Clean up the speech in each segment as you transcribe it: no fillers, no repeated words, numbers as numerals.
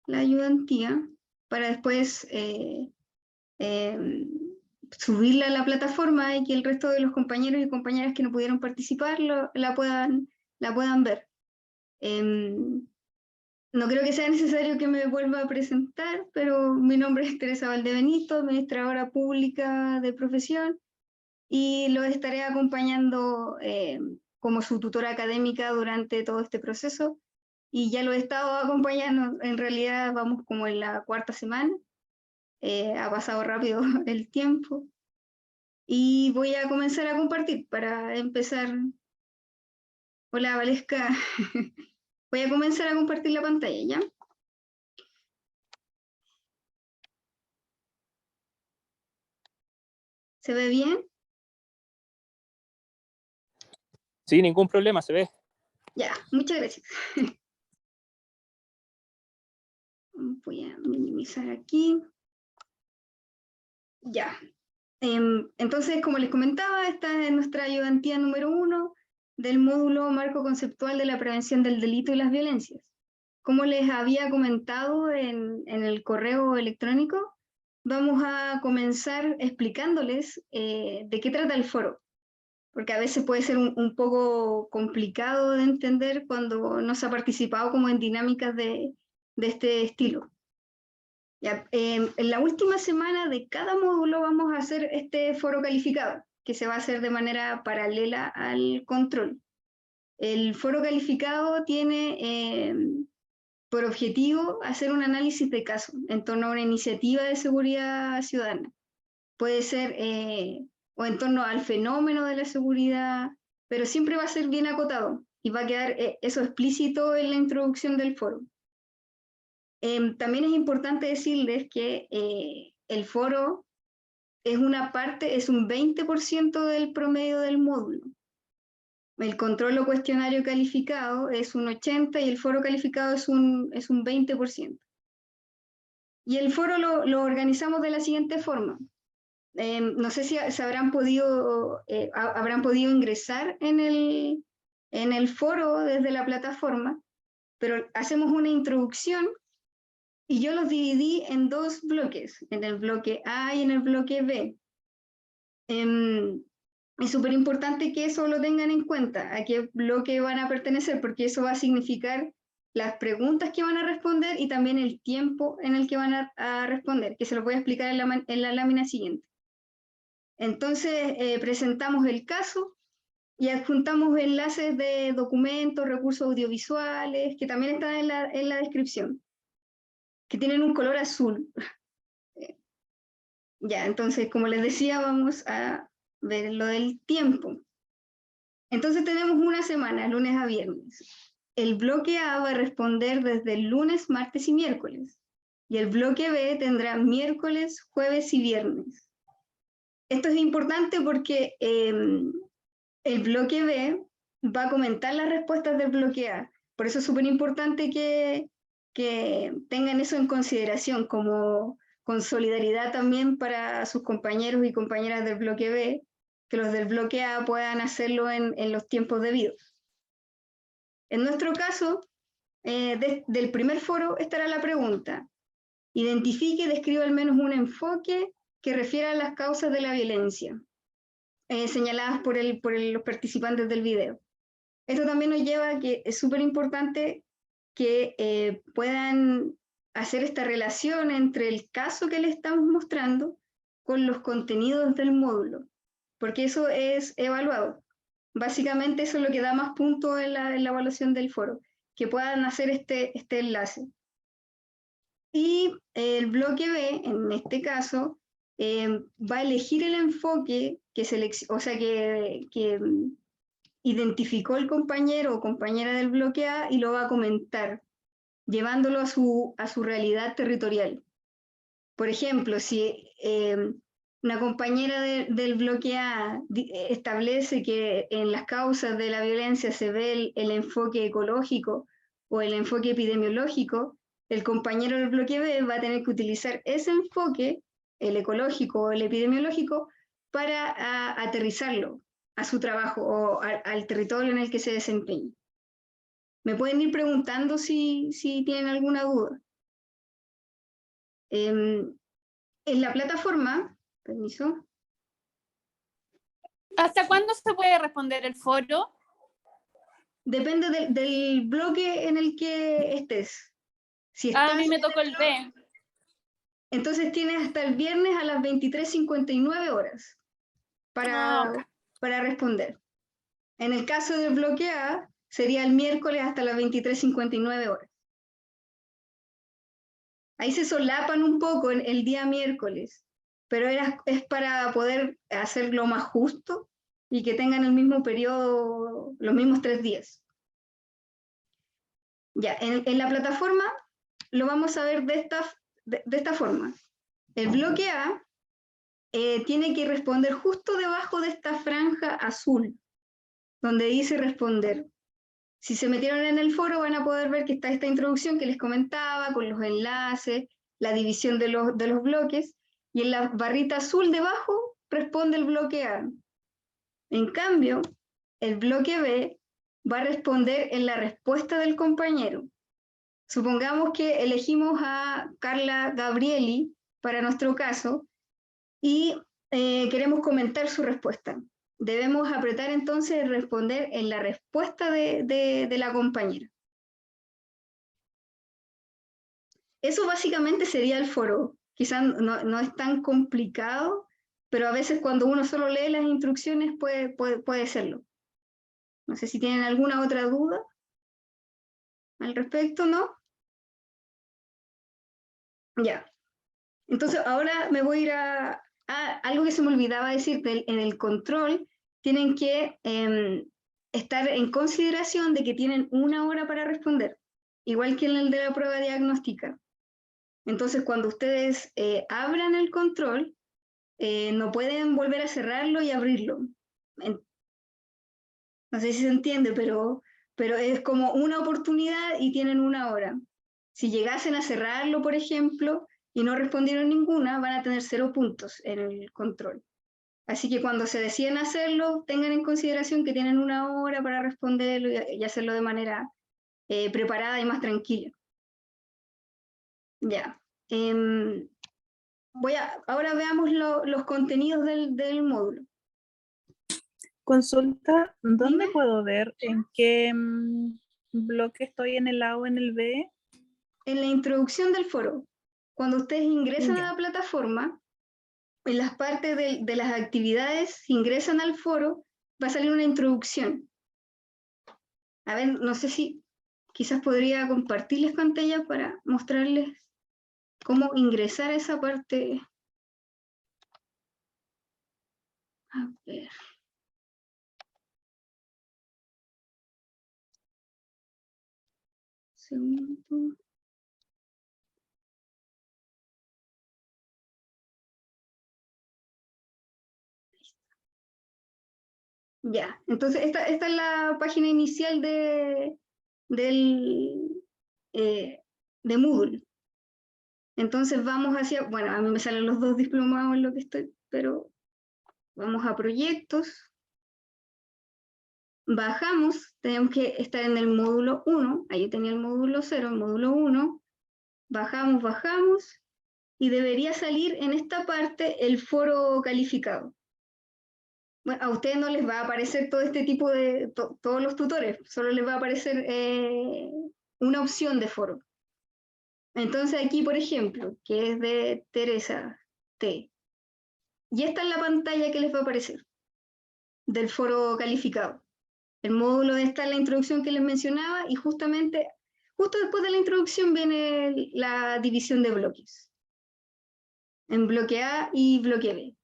la ayudantía para después subirla a la plataforma y que el resto de los compañeros y compañeras que no pudieron participar la puedan ver. No creo que sea necesario que me vuelva a presentar, pero mi nombre es Teresa Valdebenito, administradora pública de profesión, y los estaré acompañando como su tutora académica durante todo este proceso. Y ya lo he estado acompañando, en realidad vamos como en la 4ª semana, ha pasado rápido el tiempo. Y voy a comenzar a compartir para empezar. Hola, Valesca. Voy a comenzar a compartir la pantalla, ¿ya? ¿Se ve bien? Sí, ningún problema, se ve. Ya, muchas gracias. Voy a minimizar aquí. Ya. Entonces, como les comentaba, esta es nuestra ayudantía número 1 del módulo Marco Conceptual de la Prevención del Delito y las Violencias. Como les había comentado en el correo electrónico, vamos a comenzar explicándoles de qué trata el foro, porque a veces puede ser un poco complicado de entender cuando no se ha participado como en dinámicas de este estilo. Ya, en la última semana de cada módulo vamos a hacer este foro calificado, que se va a hacer de manera paralela al control. El foro calificado tiene por objetivo hacer un análisis de caso en torno a una iniciativa de seguridad ciudadana. Puede ser o en torno al fenómeno de la seguridad, pero siempre va a ser bien acotado y va a quedar eso explícito en la introducción del foro. También es importante decirles que el foro es una parte, es un 20% del promedio del módulo. El control o cuestionario calificado es un 80% y el foro calificado es un 20%. Y el foro lo organizamos de la siguiente forma. No sé si se habrán podido ingresar en el foro desde la plataforma, pero hacemos una introducción y yo los dividí en 2 bloques, en el bloque A y en el bloque B. Es súper importante que eso lo tengan en cuenta, a qué bloque van a pertenecer, porque eso va a significar las preguntas que van a responder y también el tiempo en el que van a responder, que se lo voy a explicar en la lámina siguiente. Entonces, presentamos el caso y adjuntamos enlaces de documentos, recursos audiovisuales, que también están en la descripción, que tienen un color azul. Ya, entonces, como les decía, vamos a ver lo del tiempo. Entonces tenemos una semana, lunes a viernes. El bloque A va a responder desde el lunes, martes y miércoles. Y el bloque B tendrá miércoles, jueves y viernes. Esto es importante porque el bloque B va a comentar las respuestas del bloque A. Por eso es súper importante que tengan eso en consideración, como con solidaridad también para sus compañeros y compañeras del bloque B, que los del bloque A puedan hacerlo en los tiempos debidos. En nuestro caso, del primer foro estará la pregunta. Identifique y describa al menos un enfoque que refiera a las causas de la violencia, señaladas por los participantes del video. Esto también nos lleva a que es súper importante que puedan hacer esta relación entre el caso que le estamos mostrando con los contenidos del módulo, porque eso es evaluado. Básicamente eso es lo que da más puntos en la evaluación del foro, que puedan hacer este enlace. Y el bloque B, en este caso, va a elegir el enfoque que identificó el compañero o compañera del bloque A y lo va a comentar, llevándolo a su realidad territorial. Por ejemplo, si una compañera del bloque A establece que en las causas de la violencia se ve el enfoque ecológico o el enfoque epidemiológico, el compañero del bloque B va a tener que utilizar ese enfoque, el ecológico o el epidemiológico, para aterrizarlo a su trabajo o al territorio en el que se desempeña. Me pueden ir preguntando si tienen alguna duda. En la plataforma, permiso. ¿Hasta cuándo se puede responder el foro? Depende del bloque en el que estés. Si A estás mí me tocó el B. Entonces tienes hasta el viernes a las 23:59 horas para, Ok. para responder. En el caso del bloque A, sería el miércoles hasta las 23:59 horas. Ahí se solapan un poco el día miércoles, pero es para poder hacerlo más justo y que tengan el mismo periodo, los mismos 3 días. Ya, en la plataforma lo vamos a ver de esta forma. El bloque A tiene que responder justo debajo de esta franja azul, donde dice responder. Si se metieron en el foro van a poder ver que está esta introducción que les comentaba, con los enlaces, la división de los bloques, y en la barrita azul debajo responde el bloque A. En cambio, el bloque B va a responder en la respuesta del compañero. Supongamos que elegimos a Carla Gabrieli para nuestro caso y queremos comentar su respuesta. Debemos apretar entonces responder en la respuesta de la compañera. Eso básicamente sería el foro. Quizás no es tan complicado, pero a veces cuando uno solo lee las instrucciones puede serlo. No sé si tienen alguna otra duda al respecto, ¿no? Ya. Entonces ahora me voy a ir a algo que se me olvidaba decir. En el control tienen que estar en consideración de que tienen 1 hora para responder, igual que en el de la prueba diagnóstica. Entonces cuando ustedes abran el control, no pueden volver a cerrarlo y abrirlo. No sé si se entiende, pero es como una oportunidad y tienen 1 hora. Si llegasen a cerrarlo, por ejemplo, y no respondieron ninguna, van a tener 0 puntos en el control. Así que cuando se deciden hacerlo, tengan en consideración que tienen 1 hora para responderlo y hacerlo de manera preparada y más tranquila. Ya. Ahora veamos los contenidos del módulo. Consulta, ¿dónde Dime. puedo ver en qué bloque estoy, en el A o en el B? En la introducción del foro, cuando ustedes ingresan Ya. a la plataforma, en las partes de las actividades, si ingresan al foro, va a salir una introducción. A ver, no sé si quizás podría compartirles pantalla para mostrarles cómo ingresar a esa parte. A ver. Segundo. Ya, entonces esta es la página inicial de Moodle. Entonces vamos hacia, bueno, a mí me salen los 2 diplomados en lo que estoy, pero vamos a proyectos. Bajamos, tenemos que estar en el módulo 1, ahí tenía el módulo 0, el módulo 1. Bajamos, y debería salir en esta parte el foro calificado. Bueno, a ustedes no les va a aparecer todo este tipo de, todos los tutores, solo les va a aparecer una opción de foro. Entonces aquí, por ejemplo, que es de Teresa T. Y esta es la pantalla que les va a aparecer del foro calificado. El módulo está la introducción que les mencionaba y justamente, justo después de la introducción viene la división de bloques. En bloque A y bloque B.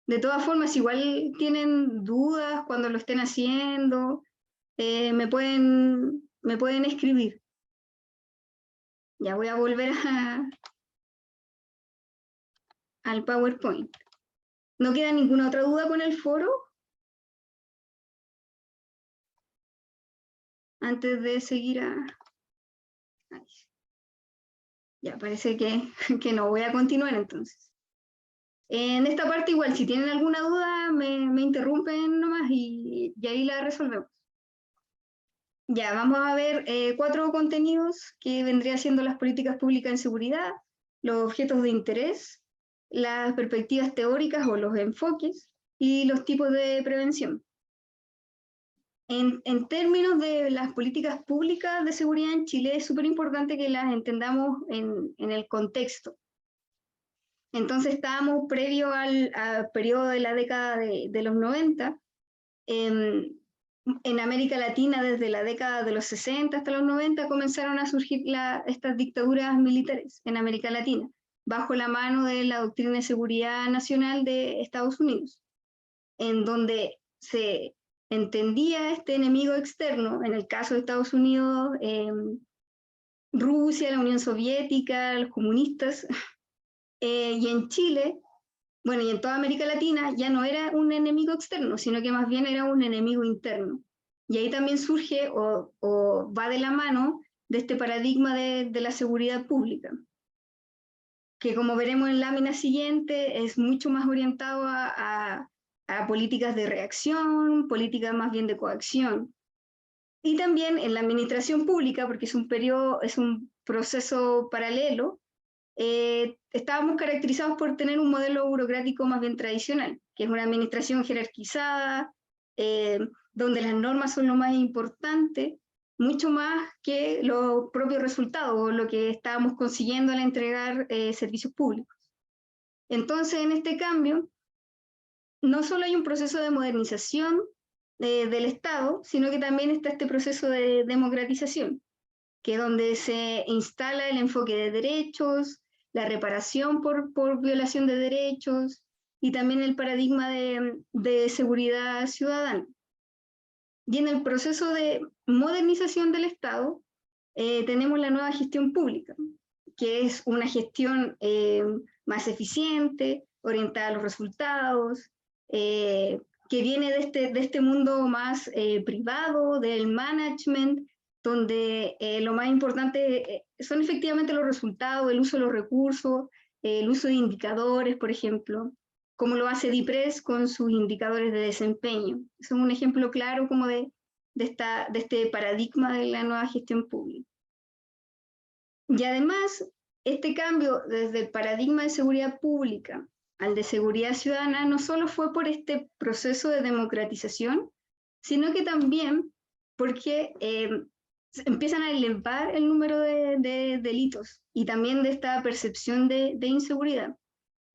De todas formas, igual tienen dudas cuando lo estén haciendo, me pueden escribir. Ya voy a volver al PowerPoint. ¿No queda ninguna otra duda con el foro? Antes de seguir a... Ay. Ya, parece que no. Voy a continuar entonces. En esta parte igual, si tienen alguna duda, me interrumpen nomás y ahí la resolvemos. Ya, vamos a ver 4 contenidos que vendrían siendo las políticas públicas en seguridad, los objetos de interés, las perspectivas teóricas o los enfoques y los tipos de prevención. En términos de las políticas públicas de seguridad en Chile, es súper importante que las entendamos en el contexto. Entonces estábamos previo al periodo de la década de los 90, en América Latina desde la década de los 60 hasta los 90 comenzaron a surgir estas dictaduras militares en América Latina, bajo la mano de la doctrina de seguridad nacional de Estados Unidos, en donde se entendía este enemigo externo, en el caso de Estados Unidos, Rusia, la Unión Soviética, los comunistas, y en Chile, bueno, y en toda América Latina ya no era un enemigo externo, sino que más bien era un enemigo interno. Y ahí también surge o va de la mano de este paradigma de la seguridad pública, que como veremos en la lámina siguiente es mucho más orientado a políticas de reacción, políticas más bien de coacción. Y también en la administración pública, porque es un proceso paralelo, estábamos caracterizados por tener un modelo burocrático más bien tradicional, que es una administración jerarquizada, donde las normas son lo más importante, mucho más que los propios resultados o lo que estábamos consiguiendo al entregar servicios públicos. Entonces, en este cambio, no solo hay un proceso de modernización del Estado, sino que también está este proceso de democratización, que es donde se instala el enfoque de derechos, la reparación por violación de derechos y también el paradigma de seguridad ciudadana. Y en el proceso de modernización del Estado tenemos la nueva gestión pública, que es una gestión más eficiente, orientada a los resultados, que viene de este mundo más privado, del management, donde lo más importante son efectivamente los resultados, el uso de los recursos, el uso de indicadores, por ejemplo, como lo hace DIPRES con sus indicadores de desempeño. Es un ejemplo claro como de este paradigma de la nueva gestión pública. Y además, este cambio desde el paradigma de seguridad pública al de seguridad ciudadana no solo fue por este proceso de democratización, sino que también porque empiezan a elevar el número de delitos y también de esta percepción de inseguridad.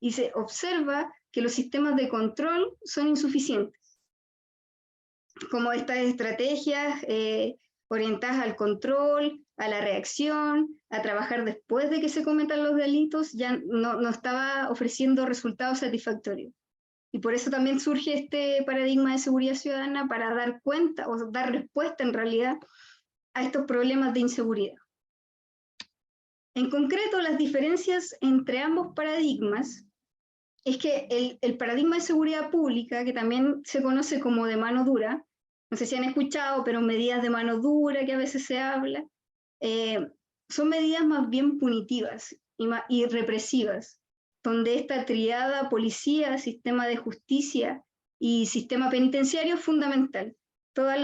Y se observa que los sistemas de control son insuficientes, como estas estrategias orientadas al control, a la reacción, a trabajar después de que se cometan los delitos, ya no estaba ofreciendo resultados satisfactorios. Y por eso también surge este paradigma de seguridad ciudadana para dar cuenta o dar respuesta en realidad a estos problemas de inseguridad. En concreto, las diferencias entre ambos paradigmas es que el paradigma de seguridad pública, que también se conoce como de mano dura, no sé si han escuchado, pero medidas de mano dura que a veces se habla, son medidas más bien punitivas y represivas, donde esta triada policía, sistema de justicia y sistema penitenciario es fundamental. Toda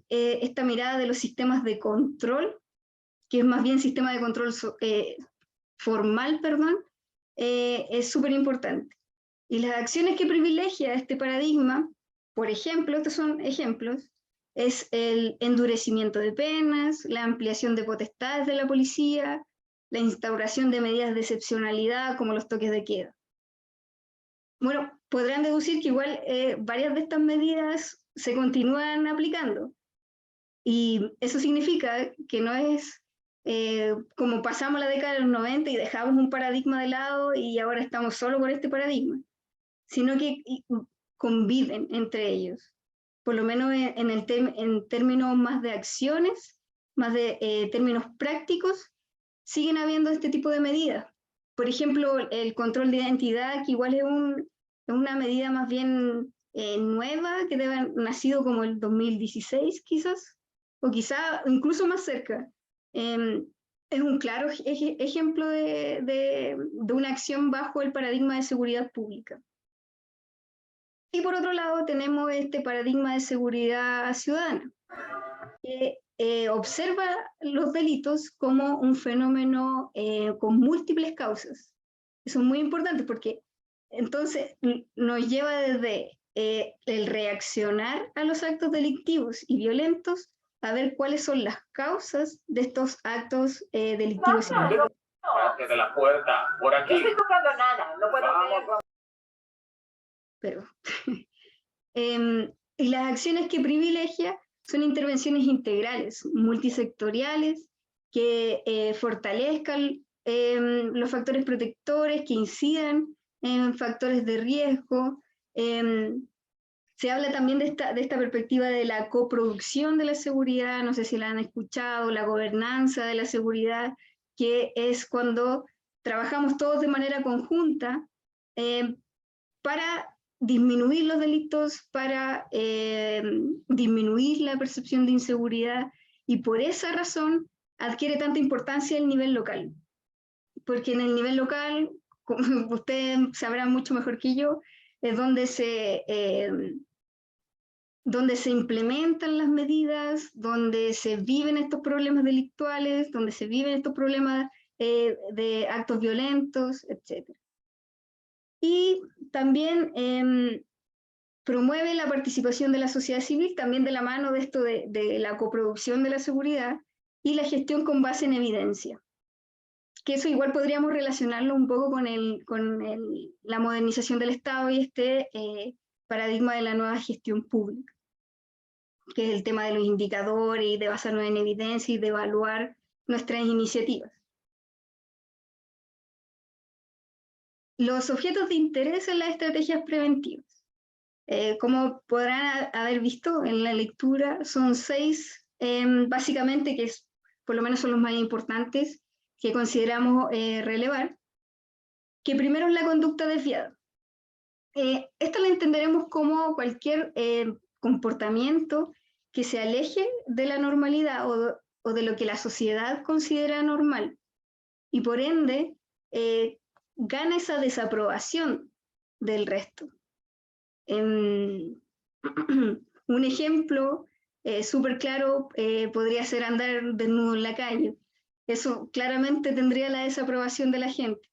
esta mirada de los sistemas de control, que es más bien sistema de control formal, es súper importante. Y las acciones que privilegia este paradigma, por ejemplo, estos son ejemplos, es el endurecimiento de penas, la ampliación de potestades de la policía, la instauración de medidas de excepcionalidad como los toques de queda. Bueno, podrán deducir que igual varias de estas medidas se continúan aplicando. Y eso significa que no es como pasamos la década de los 90 y dejamos un paradigma de lado y ahora estamos solo con este paradigma, sino que conviven entre ellos, por lo menos en términos más de acciones, más de términos prácticos, siguen habiendo este tipo de medidas. Por ejemplo, el control de identidad, que igual es una medida más bien nueva, que debe haber nacido como el 2016 quizás, o quizá incluso más cerca. Es un claro ejemplo de una acción bajo el paradigma de seguridad pública. Y por otro lado tenemos este paradigma de seguridad ciudadana, que observa los delitos como un fenómeno con múltiples causas. Eso es muy importante porque entonces nos lleva desde el reaccionar a los actos delictivos y violentos a ver cuáles son las causas de estos actos delictivos. Desde la puerta, por aquí. No estoy tocando nada, no puedo creer. Pero, y las acciones que privilegia son intervenciones integrales, multisectoriales, que fortalezcan los factores protectores, que incidan en factores de riesgo. Se habla también de esta perspectiva de la coproducción de la seguridad, no sé si la han escuchado, la gobernanza de la seguridad, que es cuando trabajamos todos de manera conjunta para disminuir los delitos, para disminuir la percepción de inseguridad, y por esa razón adquiere tanta importancia el nivel local. Porque en el nivel local, como ustedes sabrán mucho mejor que yo, es donde se implementan las medidas, donde se viven estos problemas delictuales, donde se viven estos problemas de actos violentos, etc. Y también promueve la participación de la sociedad civil, también de la mano de esto de la coproducción de la seguridad y la gestión con base en evidencia. Que eso igual podríamos relacionarlo un poco con la modernización del Estado y este paradigma de la nueva gestión pública, que es el tema de los indicadores y de basarnos en evidencia y de evaluar nuestras iniciativas. Los objetos de interés en las estrategias preventivas. Como podrán haber visto en la lectura, son 6, básicamente, que por lo menos son los más importantes, que consideramos relevar, que primero es la conducta desviada. Esta la entenderemos como cualquier comportamiento que se aleje de la normalidad o de lo que la sociedad considera normal, y por ende gana esa desaprobación del resto. Un ejemplo súper claro podría ser andar desnudo en la calle. Eso claramente tendría la desaprobación de la gente.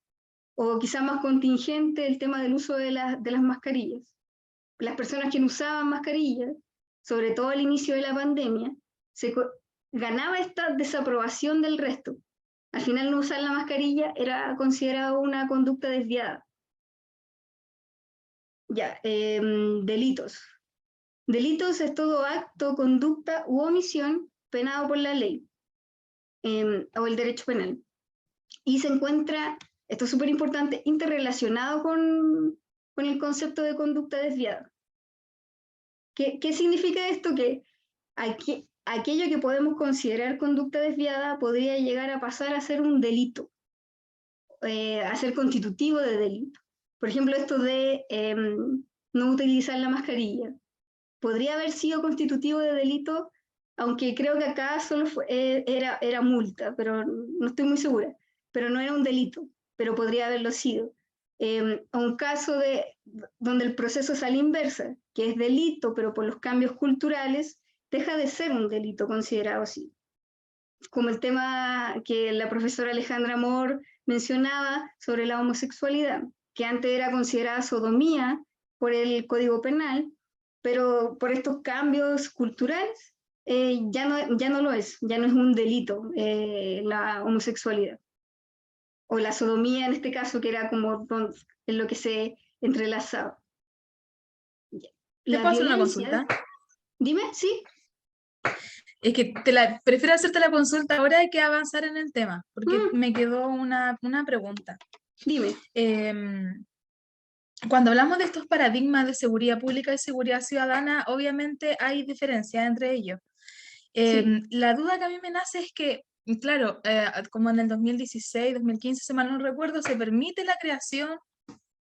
O quizás más contingente el tema del uso de las mascarillas. Las personas que no usaban mascarillas, sobre todo al inicio de la pandemia, ganaba esta desaprobación del resto. Al final no usar la mascarilla era considerado una conducta desviada. Ya, delitos. Delitos es todo acto, conducta u omisión penado por la ley o el derecho penal. Y se encuentra, esto es súper importante, interrelacionado con el concepto de conducta desviada. ¿Qué significa esto? Que aquello que podemos considerar conducta desviada podría llegar a pasar a ser un delito, a ser constitutivo de delito. Por ejemplo, esto de no utilizar la mascarilla. Podría haber sido constitutivo de delito, aunque creo que acá solo era multa, pero no estoy muy segura. Pero no era un delito, pero podría haberlo sido. Un caso donde el proceso es a la inversa, que es delito, pero por los cambios culturales, deja de ser un delito considerado así. Como el tema que la profesora Alejandra Amor mencionaba sobre la homosexualidad, que antes era considerada sodomía por el Código Penal, pero por estos cambios culturales ya no lo es, ya no es un delito la homosexualidad. O la sodomía en este caso, que era como en lo que se entrelazaba. ¿Te puedo hacer una consulta? Dime, sí. Es que prefiero hacerte la consulta ahora que avanzar en el tema, porque me quedó una pregunta. Dime. Cuando hablamos de estos paradigmas de seguridad pública y seguridad ciudadana, obviamente hay diferencias entre ellos. Sí. La duda que a mí me nace es que, claro, como en el 2016, 2015, si mal no recuerdo, se permite la creación,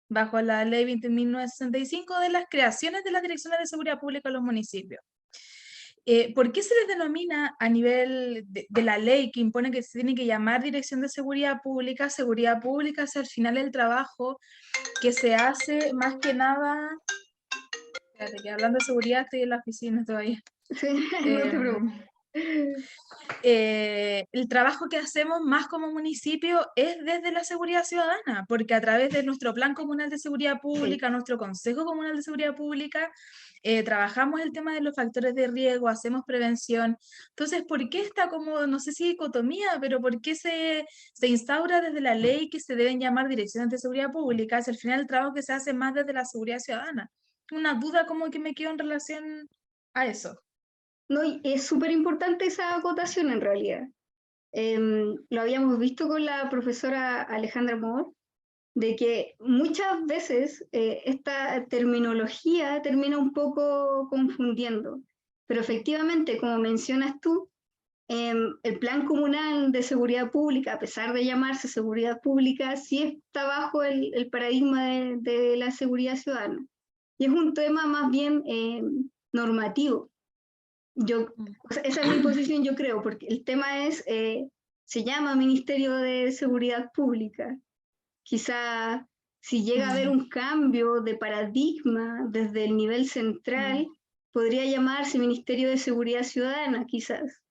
bajo la ley 20.965, de las creaciones de las direcciones de seguridad pública en los municipios. ¿Por qué se les denomina a nivel de la ley que impone que se tiene que llamar Dirección de Seguridad Pública? Seguridad Pública es al final el trabajo que se hace más que nada... Espérate, que hablando de seguridad estoy en la oficina todavía. Sí, no te preocupes. El trabajo que hacemos más como municipio es desde la seguridad ciudadana, porque a través de nuestro Plan Comunal de Seguridad Pública, nuestro Consejo Comunal de Seguridad Pública, trabajamos el tema de los factores de riesgo, hacemos prevención. Entonces, ¿por qué está como, no sé si dicotomía, pero por qué se instaura desde la ley que se deben llamar direcciones de seguridad pública? Es al final el trabajo que se hace más desde la seguridad ciudadana. Una duda como que me quedo en relación a eso. No, y es súper importante esa acotación en realidad. Lo habíamos visto con la profesora Alejandra Moore, de que muchas veces esta terminología termina un poco confundiendo, pero efectivamente, como mencionas tú, el Plan Comunal de Seguridad Pública, a pesar de llamarse seguridad pública, sí está bajo el paradigma de la seguridad ciudadana. Y es un tema más bien normativo. O sea, esa es mi posición, yo creo, porque el tema es, se llama Ministerio de Seguridad Pública. Quizá si llega a haber un cambio de paradigma desde el nivel central, podría llamarse Ministerio de Seguridad Ciudadana, quizás.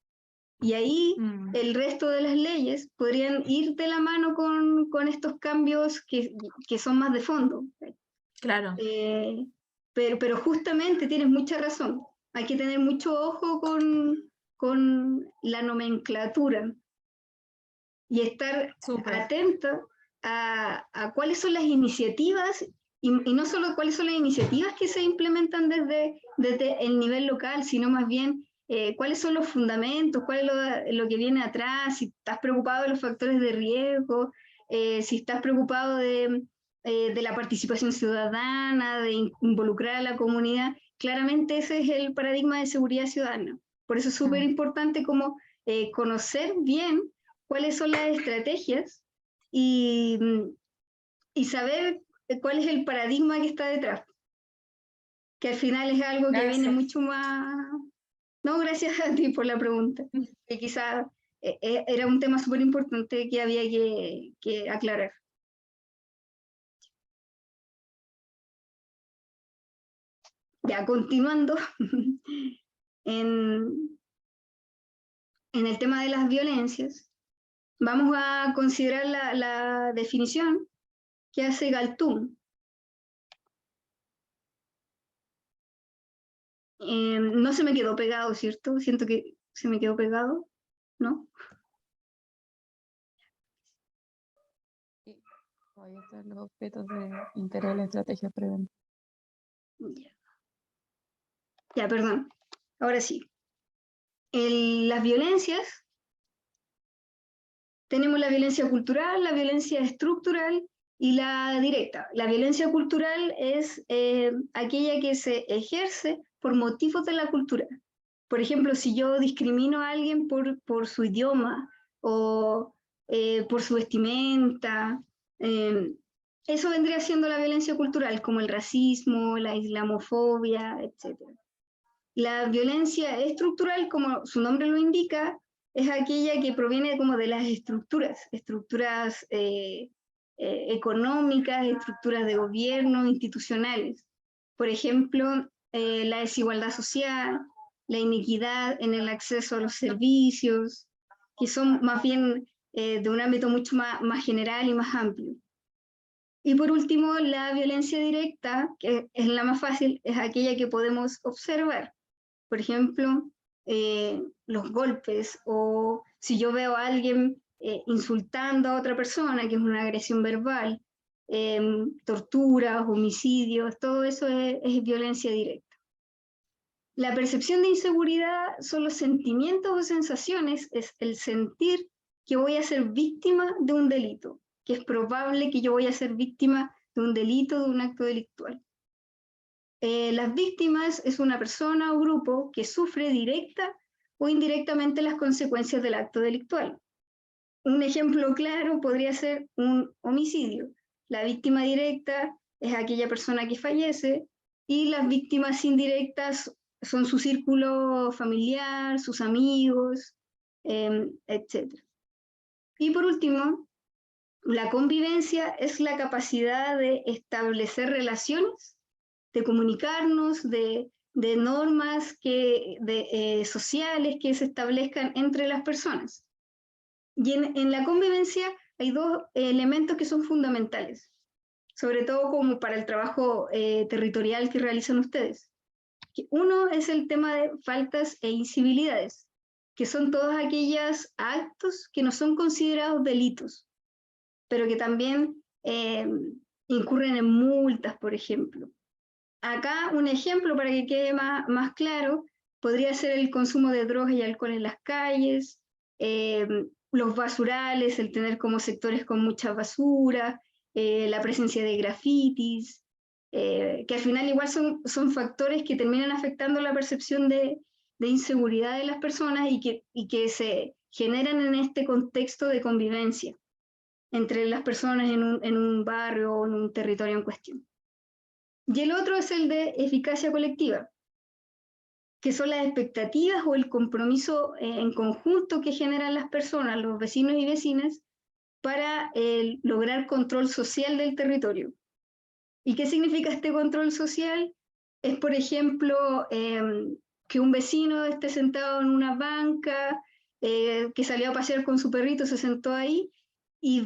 Y ahí el resto de las leyes podrían ir de la mano con estos cambios que son más de fondo. Claro. Pero justamente tienes mucha razón. Hay que tener mucho ojo con la nomenclatura y estar atento a cuáles son las iniciativas, y no solo cuáles son las iniciativas que se implementan desde el nivel local, sino más bien cuáles son los fundamentos, cuál es lo que viene atrás, si estás preocupado de los factores de riesgo, si estás preocupado de la participación ciudadana, de involucrar a la comunidad. Claramente ese es el paradigma de seguridad ciudadana. Por eso es súper importante como conocer bien cuáles son las estrategias y saber cuál es el paradigma que está detrás. Que al final es algo que viene mucho más... No, gracias a ti por la pregunta. Que quizás era un tema súper importante que había que aclarar. Ya, continuando, en el tema de las violencias, vamos a considerar la definición que hace Galtung. No se me quedó pegado, ¿cierto? Siento que se me quedó pegado, ¿no? Ahí están los objetos de interés de la estrategia preventiva. Ya, perdón. Ahora sí. Las violencias, tenemos la violencia cultural, la violencia estructural y la directa. La violencia cultural es aquella que se ejerce por motivos de la cultura. Por ejemplo, si yo discrimino a alguien por su idioma o por su vestimenta, eso vendría siendo la violencia cultural, como el racismo, la islamofobia, etc. La violencia estructural, como su nombre lo indica, es aquella que proviene como de las estructuras económicas, estructuras de gobierno, institucionales. Por ejemplo, la desigualdad social, la inequidad en el acceso a los servicios, que son más bien de un ámbito mucho más general y más amplio. Y por último, la violencia directa, que es la más fácil, es aquella que podemos observar. Por ejemplo, los golpes, o si yo veo a alguien insultando a otra persona, que es una agresión verbal, torturas, homicidios, todo eso es violencia directa. La percepción de inseguridad son los sentimientos o sensaciones, es el sentir que voy a ser víctima de un delito, que es probable que yo voy a ser víctima de un delito, de un acto delictual. Las víctimas es una persona o grupo que sufre directa o indirectamente las consecuencias del acto delictual. Un ejemplo claro podría ser un homicidio. La víctima directa es aquella persona que fallece y las víctimas indirectas son su círculo familiar, sus amigos, etc. Y por último, la convivencia es la capacidad de establecer relaciones, de comunicarnos, de de normas sociales que se establezcan entre las personas. Y en la convivencia hay dos elementos que son fundamentales, sobre todo como para el trabajo territorial que realizan ustedes. Uno es el tema de faltas e incivilidades, que son todos aquellos actos que no son considerados delitos, pero que también incurren en multas, por ejemplo. Acá un ejemplo para que quede más claro, podría ser el consumo de drogas y alcohol en las calles, los basurales, el tener como sectores con mucha basura, la presencia de grafitis, que al final igual son factores que terminan afectando la percepción de inseguridad de las personas y que se generan en este contexto de convivencia entre las personas en un barrio o en un territorio en cuestión. Y el otro es el de eficacia colectiva, que son las expectativas o el compromiso en conjunto que generan las personas, los vecinos y vecinas, para lograr control social del territorio. ¿Y qué significa este control social? Es, por ejemplo, que un vecino esté sentado en una banca, que salió a pasear con su perrito, se sentó ahí, y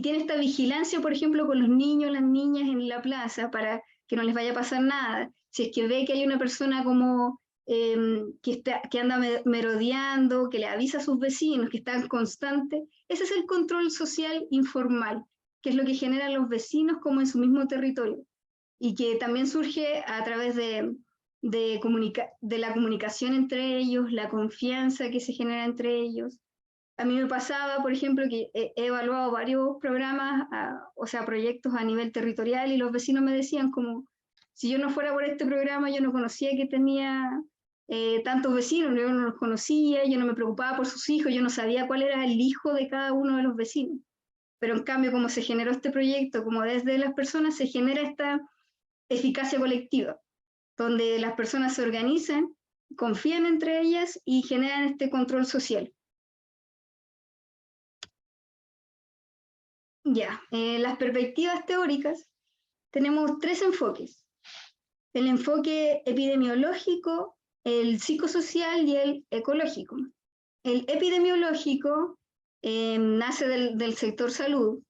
tiene esta vigilancia, por ejemplo, con los niños, las niñas en la plaza, para que no les vaya a pasar nada. Si es que ve que hay una persona como que anda merodeando, que le avisa a sus vecinos, que está constante, ese es el control social informal, que es lo que generan los vecinos como en su mismo territorio, y que también surge a través de la comunicación entre ellos, la confianza que se genera entre ellos. A mí me pasaba, por ejemplo, que he evaluado varios programas, o sea, proyectos a nivel territorial, y los vecinos me decían como, si yo no fuera por este programa, yo no conocía que tenía tantos vecinos, yo no los conocía, yo no me preocupaba por sus hijos, yo no sabía cuál era el hijo de cada uno de los vecinos. Pero en cambio, como se generó este proyecto, como desde las personas, se genera esta eficacia colectiva, donde las personas se organizan, confían entre ellas y generan este control social. Ya, las perspectivas teóricas, tenemos tres enfoques. El enfoque epidemiológico, el psicosocial y el ecológico. El epidemiológico nace del sector salud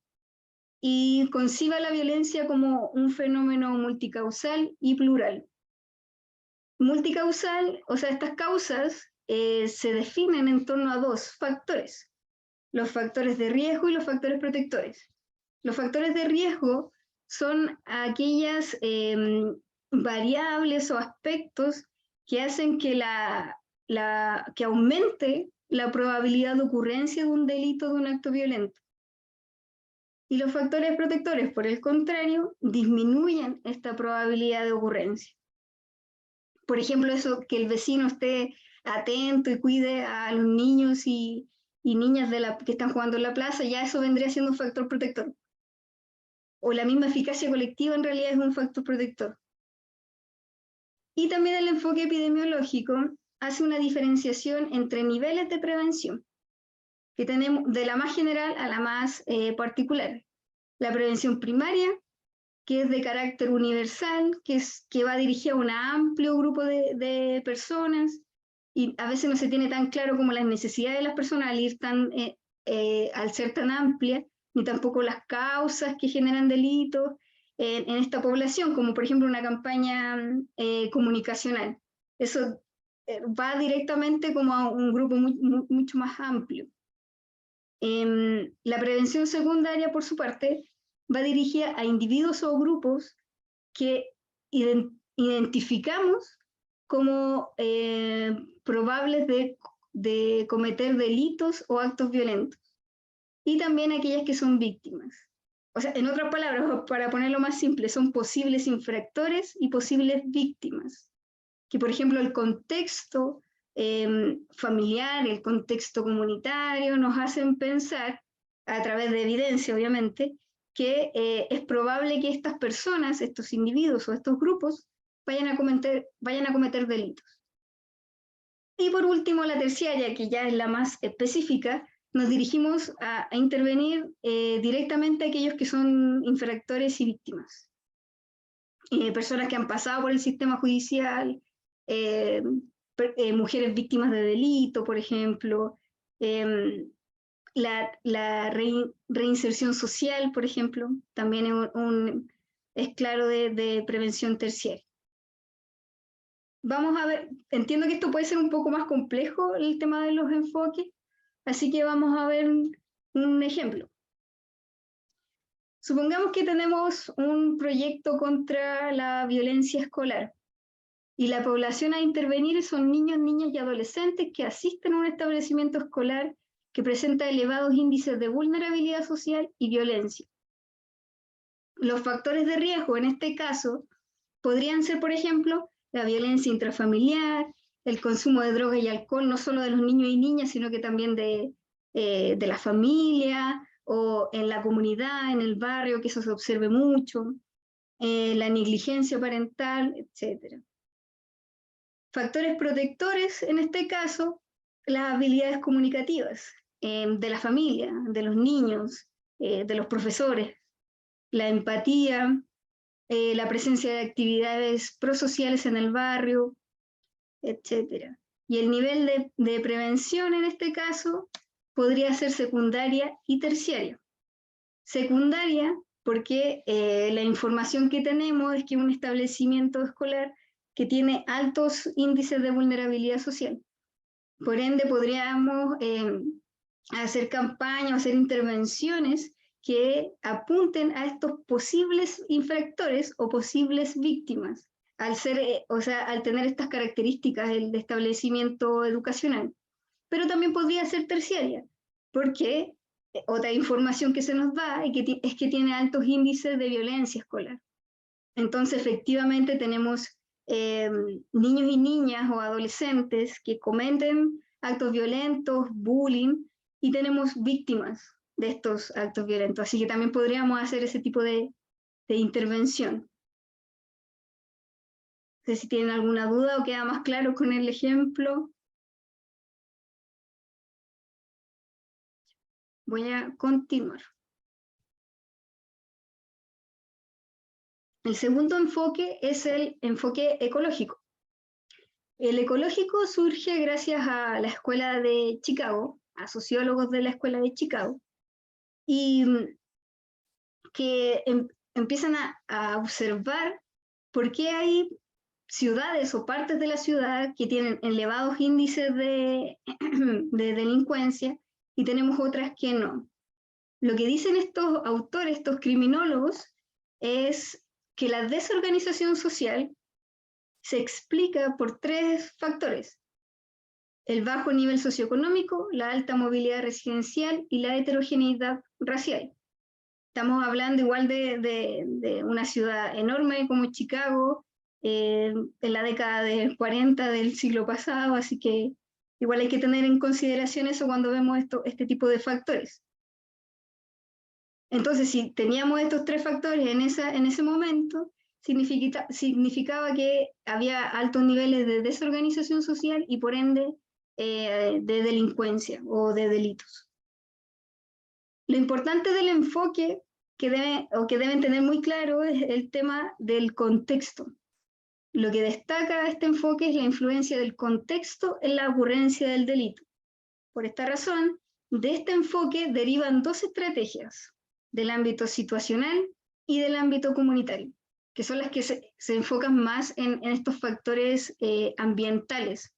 y concibe la violencia como un fenómeno multicausal y plural. Multicausal, o sea, estas causas se definen en torno a dos factores: los factores de riesgo y los factores protectores. Los factores de riesgo son aquellas variables o aspectos que hacen que que aumente la probabilidad de ocurrencia de un delito, de un acto violento. Y los factores protectores, por el contrario, disminuyen esta probabilidad de ocurrencia. Por ejemplo, eso, que el vecino esté atento y cuide a los niños y niñas que están jugando en la plaza, ya eso vendría siendo un factor protector. O la misma eficacia colectiva en realidad es un factor protector. Y también el enfoque epidemiológico hace una diferenciación entre niveles de prevención, que tenemos de la más general a la más particular. La prevención primaria, que es de carácter universal, que va dirigida a un amplio grupo de personas, y a veces no se tiene tan claro como las necesidades de las personas al ser tan amplia, ni tampoco las causas que generan delitos en esta población, como por ejemplo una campaña comunicacional. Eso va directamente como a un grupo mucho más amplio. La prevención secundaria, por su parte, va dirigida a individuos o grupos que identificamos como probables de cometer delitos o actos violentos, y también aquellas que son víctimas. O sea, en otras palabras, para ponerlo más simple, son posibles infractores y posibles víctimas, que por ejemplo el contexto familiar, el contexto comunitario, nos hacen pensar, a través de evidencia obviamente, que es probable que estas personas, estos individuos o estos grupos, vayan a cometer delitos. Y por último, la terciaria, que ya es la más específica, nos dirigimos a intervenir directamente a aquellos que son infractores y víctimas. personas que han pasado por el sistema judicial, mujeres víctimas de delito, por ejemplo, la reinserción social, por ejemplo, también es claro de prevención terciaria. Vamos a ver, entiendo que esto puede ser un poco más complejo, el tema de los enfoques, así que vamos a ver un ejemplo. Supongamos que tenemos un proyecto contra la violencia escolar y la población a intervenir son niños, niñas y adolescentes que asisten a un establecimiento escolar que presenta elevados índices de vulnerabilidad social y violencia. Los factores de riesgo en este caso podrían ser, por ejemplo, la violencia intrafamiliar, el consumo de droga y alcohol, no solo de los niños y niñas, sino que también de la familia o en la comunidad, en el barrio, que eso se observe mucho, la negligencia parental, etc. Factores protectores, en este caso, las habilidades comunicativas de la familia, de los niños, de los profesores, la empatía, la presencia de actividades prosociales en el barrio, etc. Y el nivel de prevención en este caso podría ser secundaria y terciaria. Secundaria porque la información que tenemos es que un establecimiento escolar que tiene altos índices de vulnerabilidad social. Por ende, podríamos hacer campañas, hacer intervenciones que apunten a estos posibles infractores o posibles víctimas, al tener estas características del establecimiento educacional. Pero también podría ser terciaria, porque otra información que se nos da es que tiene altos índices de violencia escolar. Entonces, efectivamente, tenemos niños y niñas o adolescentes que cometen actos violentos, bullying, y tenemos víctimas de estos actos violentos. Así que también podríamos hacer ese tipo de intervención. No sé si tienen alguna duda o queda más claro con el ejemplo. Voy a continuar. El segundo enfoque es el enfoque ecológico. El ecológico surge gracias a la Escuela de Chicago, a sociólogos de la Escuela de Chicago, y que empiezan a observar por qué hay ciudades o partes de la ciudad que tienen elevados índices de delincuencia y tenemos otras que no. Lo que dicen estos autores, estos criminólogos, es que la desorganización social se explica por tres factores: el bajo nivel socioeconómico, la alta movilidad residencial y la heterogeneidad racial. Estamos hablando igual de una ciudad enorme como Chicago, en la década del 40 del siglo pasado, así que igual hay que tener en consideración eso cuando vemos este tipo de factores. Entonces, si teníamos estos tres factores en ese momento, significaba que había altos niveles de desorganización social y por ende de delincuencia o de delitos. Lo importante del enfoque que deben tener muy claro es el tema del contexto. Lo que destaca este enfoque es la influencia del contexto en la ocurrencia del delito. Por esta razón, de este enfoque derivan dos estrategias, del ámbito situacional y del ámbito comunitario, que son las que se enfocan más en estos factores ambientales.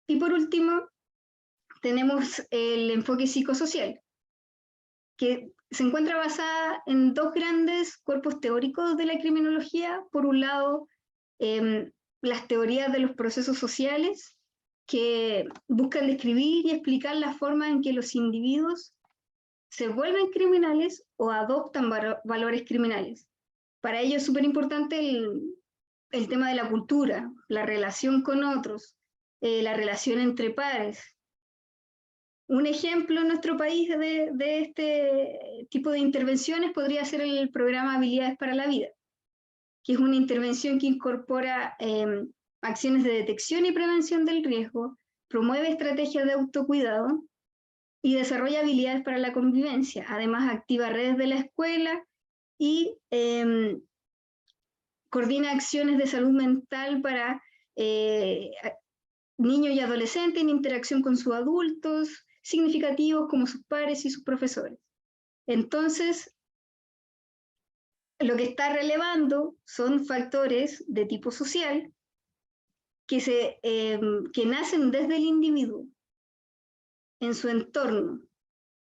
Y por último, tenemos el enfoque psicosocial, que se encuentra basada en dos grandes cuerpos teóricos de la criminología. Por un lado, las teorías de los procesos sociales, que buscan describir y explicar la forma en que los individuos se vuelven criminales o adoptan valores criminales. Para ello es súper importante el tema de la cultura, la relación con otros, la relación entre pares. Un ejemplo en nuestro país de este tipo de intervenciones podría ser el programa Habilidades para la Vida, que es una intervención que incorpora acciones de detección y prevención del riesgo, promueve estrategias de autocuidado y desarrolla habilidades para la convivencia. Además, activa redes de la escuela y coordina acciones de salud mental para niños y adolescentes en interacción con sus adultos significativos como sus padres y sus profesores. Entonces, lo que está relevando son factores de tipo social que nacen desde el individuo, en su entorno.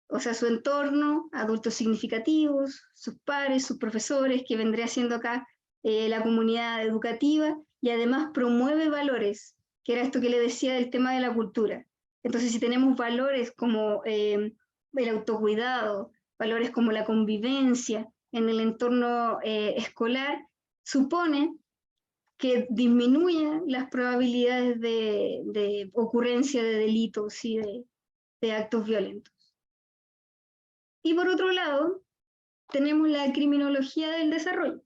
O sea, su entorno, adultos significativos, sus pares, sus profesores, que vendría siendo acá la comunidad educativa, y además promueve valores, que era esto que le decía del tema de la cultura. Entonces, si tenemos valores como el autocuidado, valores como la convivencia en el entorno escolar, supone que disminuya las probabilidades de ocurrencia de delitos y de actos violentos. Y por otro lado, tenemos la criminología del desarrollo,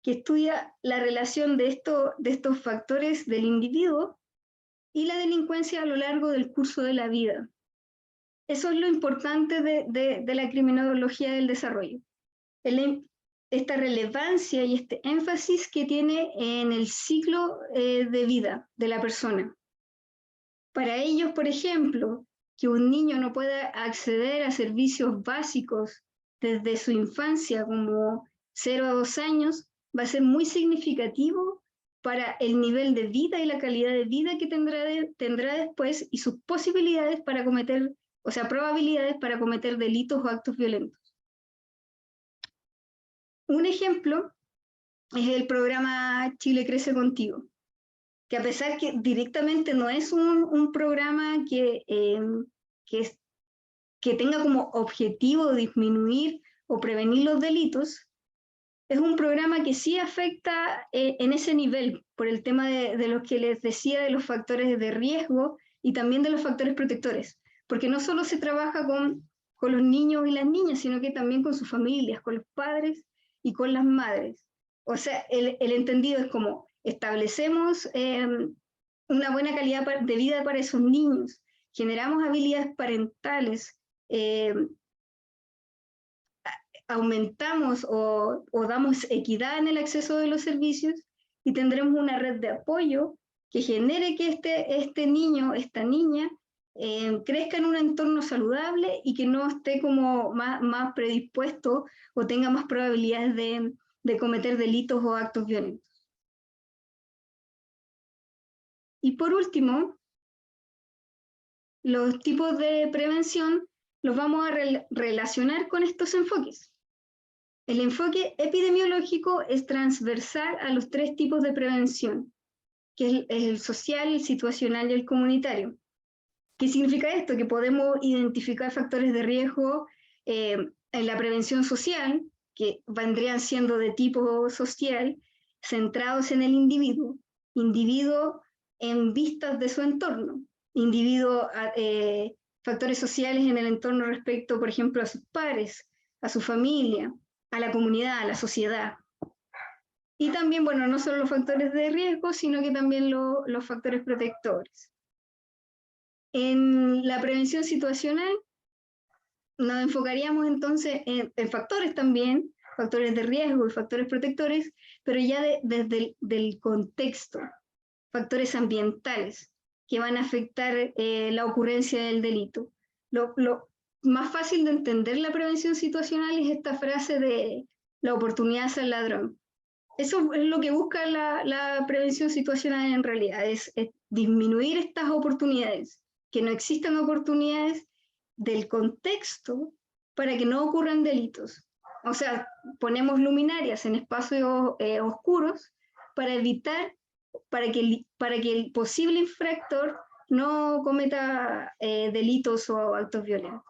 que estudia la relación de estos factores del individuo y la delincuencia a lo largo del curso de la vida. Eso es lo importante de la criminología del desarrollo. Esta relevancia y este énfasis que tiene en el ciclo de vida de la persona. Para ellos, por ejemplo, que un niño no pueda acceder a servicios básicos desde su infancia, como 0 a 2 años, va a ser muy significativo para el nivel de vida y la calidad de vida que tendrá después y sus posibilidades para cometer, o sea, probabilidades para cometer delitos o actos violentos. Un ejemplo es el programa Chile Crece Contigo, que a pesar que directamente no es un programa que tenga como objetivo disminuir o prevenir los delitos, es un programa que sí afecta en ese nivel, por el tema de lo que les decía de los factores de riesgo y también de los factores protectores, porque no solo se trabaja con los niños y las niñas, sino que también con sus familias, con los padres y con las madres. O sea, el entendido es como establecemos una buena calidad de vida para esos niños, generamos habilidades parentales, aumentamos o damos equidad en el acceso de los servicios y tendremos una red de apoyo que genere que este niño, esta niña, crezca en un entorno saludable y que no esté como más predispuesto o tenga más probabilidades de cometer delitos o actos violentos. Y por último, los tipos de prevención los vamos a relacionar con estos enfoques. El enfoque epidemiológico es transversal a los 3 tipos de prevención, que es el social, el situacional y el comunitario. ¿Qué significa esto? Que podemos identificar factores de riesgo en la prevención social, que vendrían siendo de tipo social, centrados en el individuo en vistas de su entorno, factores sociales en el entorno respecto, por ejemplo, a sus pares, a su familia, a la comunidad, a la sociedad. Y también, bueno, no solo los factores de riesgo, sino que también los factores protectores. En la prevención situacional nos enfocaríamos entonces en factores también, factores de riesgo y factores protectores, pero ya desde el contexto, factores ambientales que van a afectar la ocurrencia del delito. Lo más fácil de entender la prevención situacional es esta frase de la oportunidad es el ladrón. Eso es lo que busca la prevención situacional en realidad, es disminuir estas oportunidades, que no existan oportunidades del contexto para que no ocurran delitos. O sea, ponemos luminarias en espacios oscuros para evitar, para que el posible infractor no cometa delitos o actos violentos.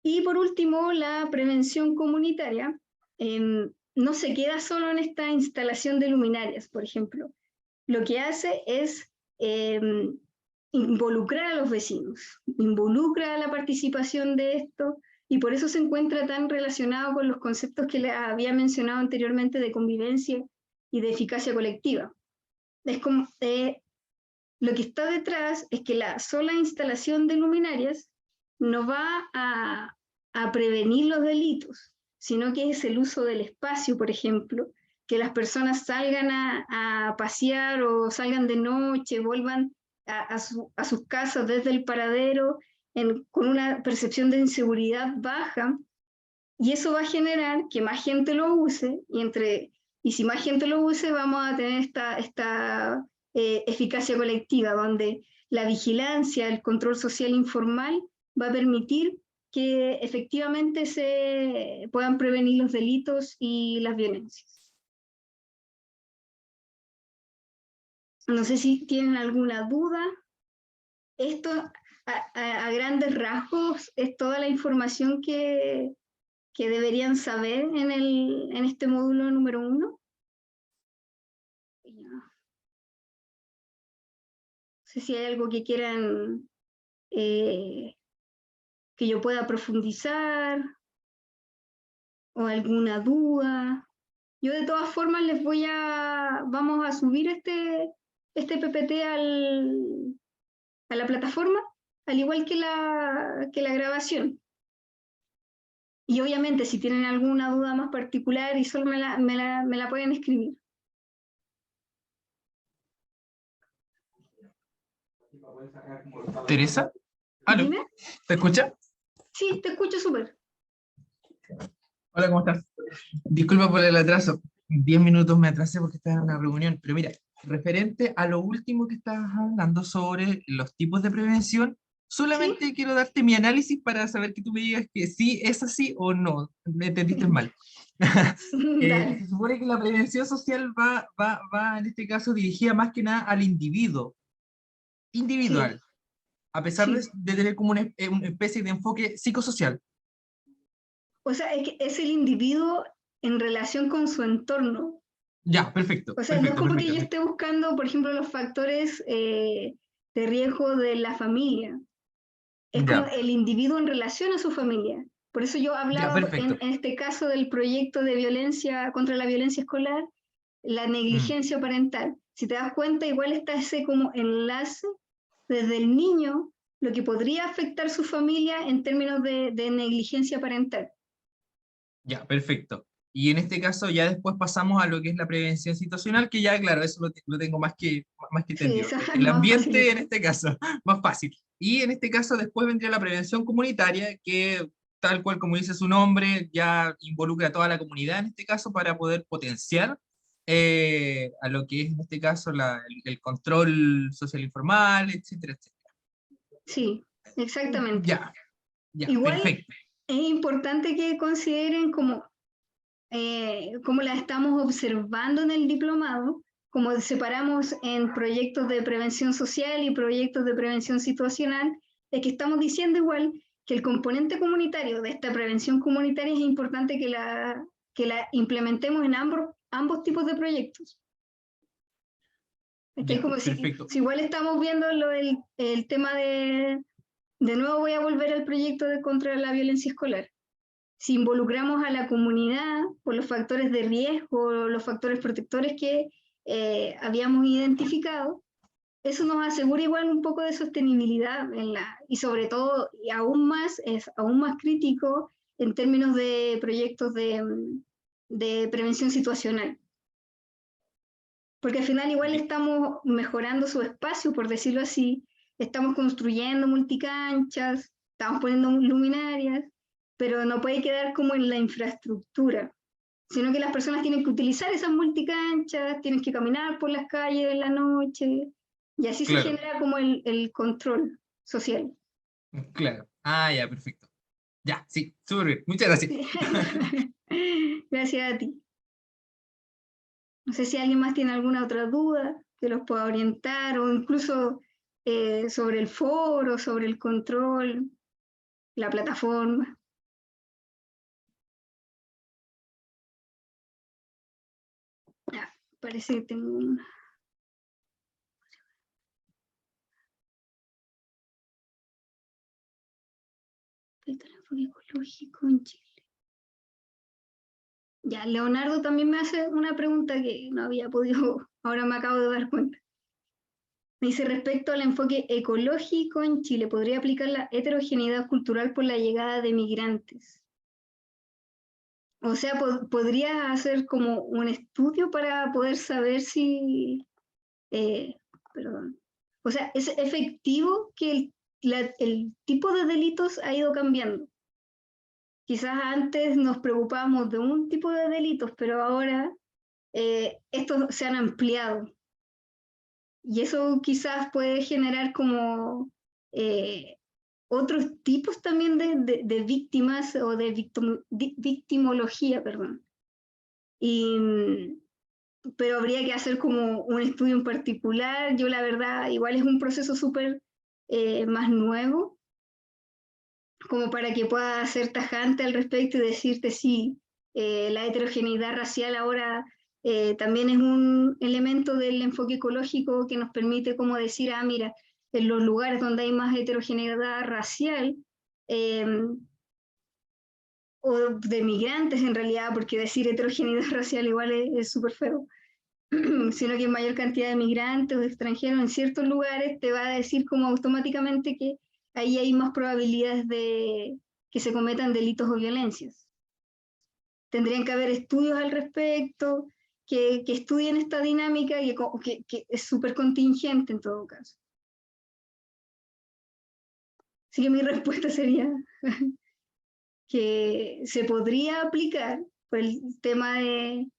Y por último, la prevención comunitaria no se queda solo en esta instalación de luminarias, por ejemplo. Lo que hace es involucrar a los vecinos, involucra la participación de esto, y por eso se encuentra tan relacionado con los conceptos que le había mencionado anteriormente de convivencia y de eficacia colectiva. Es como, lo que está detrás es que la sola instalación de luminarias no va a prevenir los delitos, sino que es el uso del espacio, por ejemplo, que las personas salgan a pasear o salgan de noche, vuelvan a sus casas desde el paradero con una percepción de inseguridad baja, y eso va a generar que más gente lo use, y si más gente lo use, vamos a tener esta eficacia colectiva, donde la vigilancia, el control social informal va a permitir que efectivamente se puedan prevenir los delitos y las violencias. No sé si tienen alguna duda. Esto, a grandes rasgos, es toda la información que deberían saber en este módulo número 1. No sé si hay algo que quieran que yo pueda profundizar o alguna duda. Yo de todas formas vamos a subir este PPT a la plataforma, al igual que la grabación. Y obviamente si tienen alguna duda más particular y solo me la pueden escribir. Teresa, ¿aló? ¿Dime? ¿Te escucha? Sí, te escucho súper. Hola, ¿cómo estás? Disculpa por el atraso. 10 minutos me atrasé porque estaba en una reunión, pero mira, referente a lo último que estabas hablando sobre los tipos de prevención, solamente quiero darte mi análisis para saber que tú me digas que sí es así o no, me entendiste mal. Se supone que la prevención social va en este caso dirigida más que nada al individuo, individual, a pesar de tener como una especie de enfoque psicosocial. O sea, es el individuo en relación con su entorno. Ya, perfecto. O sea, no es como que yo esté buscando, por ejemplo, los factores de riesgo de la familia. Es como el individuo en relación a su familia. Por eso yo hablaba en este caso del proyecto de violencia contra la violencia escolar, la negligencia parental. Si te das cuenta, igual está ese como enlace desde el niño, lo que podría afectar su familia en términos de negligencia parental. Ya, perfecto. Y en este caso ya después pasamos a lo que es la prevención situacional, que ya, claro, eso lo tengo más que entendido. El ambiente en este caso, más fácil. Y en este caso después vendría la prevención comunitaria, que tal cual como dice su nombre, ya involucra a toda la comunidad en este caso para poder potenciar a lo que es en este caso el control social informal, etcétera, etcétera. Sí, exactamente. Ya, igual, perfecto. Es importante que consideren como la estamos observando en el diplomado, como separamos en proyectos de prevención social y proyectos de prevención situacional, es que estamos diciendo igual que el componente comunitario de esta prevención comunitaria es importante que la implementemos en ambos tipos de proyectos. Ya, como perfecto. Si igual estamos viendo el tema de nuevo voy a volver al proyecto contra la violencia escolar. Si involucramos a la comunidad por los factores de riesgo, los factores protectores que habíamos identificado, eso nos asegura igual un poco de sostenibilidad y sobre todo, es aún más crítico en términos de proyectos de prevención situacional. Porque al final igual estamos mejorando su espacio, por decirlo así, estamos construyendo multicanchas, estamos poniendo luminarias, pero no puede quedar como en la infraestructura, sino que las personas tienen que utilizar esas multicanchas, tienen que caminar por las calles en la noche, y así se genera como el control social. Claro. Ya, perfecto. Ya, sí, súper bien. Muchas gracias. Gracias a ti. No sé si alguien más tiene alguna otra duda que los pueda orientar, o incluso sobre el foro, sobre el control, la plataforma. Parece que tengo una. El enfoque ecológico en Chile. Ya, Leonardo también me hace una pregunta que no había podido, ahora me acabo de dar cuenta. Me dice, respecto al enfoque ecológico en Chile, ¿podría aplicar la heterogeneidad cultural por la llegada de migrantes? O sea, podrías hacer como un estudio para poder saber si, perdón. O sea, es efectivo que el tipo de delitos ha ido cambiando. Quizás antes nos preocupábamos de un tipo de delitos, pero ahora estos se han ampliado. Y eso quizás puede generar como otros tipos también de víctimas o de victimología, perdón. Pero habría que hacer como un estudio en particular. Yo la verdad, igual es un proceso súper más nuevo, como para que pueda ser tajante al respecto y decirte sí, la heterogeneidad racial ahora también es un elemento del enfoque ecológico que nos permite como decir, ah, mira, en los lugares donde hay más heterogeneidad racial, o de migrantes en realidad, porque decir heterogeneidad racial igual es súper feo, sino que mayor cantidad de migrantes o de extranjeros en ciertos lugares te va a decir como automáticamente que ahí hay más probabilidades de que se cometan delitos o violencias. Tendrían que haber estudios al respecto, que estudien esta dinámica y que es súper contingente en todo caso. Así que mi respuesta sería que se podría aplicar por el tema de